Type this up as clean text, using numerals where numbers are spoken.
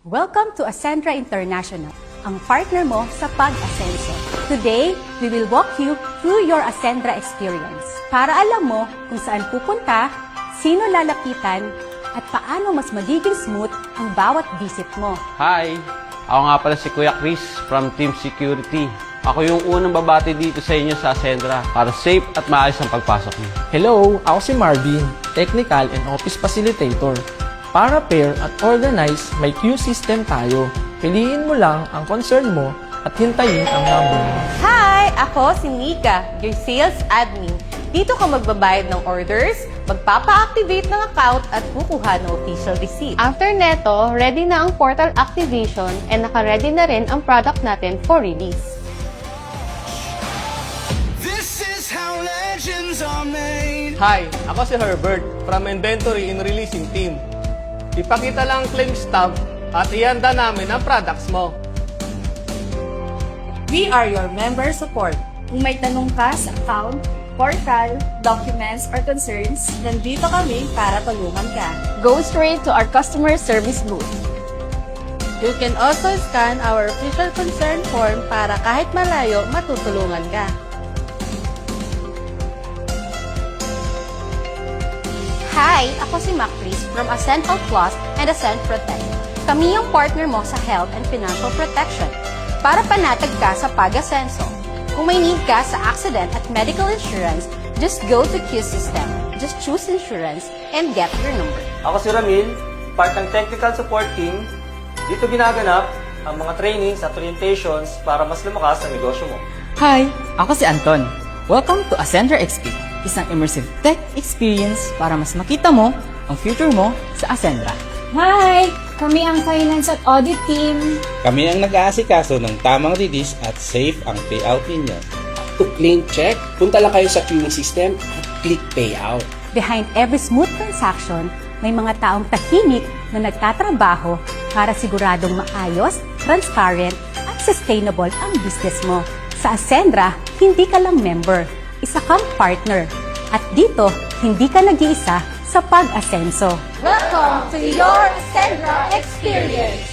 Welcome to Ascendra International, ang partner mo sa pag-asenso. Today, we will walk you through your Ascendra experience para alam mo kung saan pupunta, sino lalapitan, at paano mas magiging smooth ang bawat visit mo. Hi! Ako nga pala si Kuya Chris from Team Security. Ako yung unang babati dito sa inyo sa Ascendra para safe at maayos ang pagpasok niyo. Hello, ako si Marvin, Technical and Office Facilitator. Para pair at organize, may queue system tayo. Piliin mo lang ang concern mo at hintayin ang number mo. Hi! Ako si Nika, your sales admin. Dito ka magbabayad ng orders, magpapa-activate ng account at kukuha ng official receipt. After neto, ready na ang portal activation and naka-ready na rin ang product natin for release. This is how legends are made. Hi, ako si Herbert from Inventory and Releasing Team. Ipakita lang ang claim stub at ihanda namin ang products mo. We are your member support. Kung may tanong ka sa account, portal, documents, or concerns, nandito kami para tulungan ka. Go straight to our customer service booth. You can also scan our official concern form para kahit malayo, matutulungan ka. Hi! Ako si Macris from Ascend Health Plus and Ascend Protect. Kami yung partner mo sa health and financial protection para panatag ka sa pag-asenso. Kung may need ka sa accident at medical insurance, just go to Q System. Just choose insurance and get your number. Ako si Ramil, part ng Technical Support Team. Dito ginaganap ang mga trainings at orientations para mas lumakas ang negosyo mo. Hi! Ako si Anton. Welcome to Ascendra XP, isang immersive tech experience para mas makita mo ang future mo sa Ascendra. Hi! Kami ang Finance at Audit Team. Kami ang nag-aasikaso ng tamang release at safe ang payout ninyo. To claim check, punta lang kayo sa queuing system at click payout. Behind every smooth transaction, may mga taong tahimik na nagtatrabaho para siguradong maayos, transparent, at sustainable ang business mo. Sa Ascendra, hindi ka lang member, isa kang partner. At dito, hindi ka nag-iisa sa pag-asenso. Welcome to your Ascendra experience!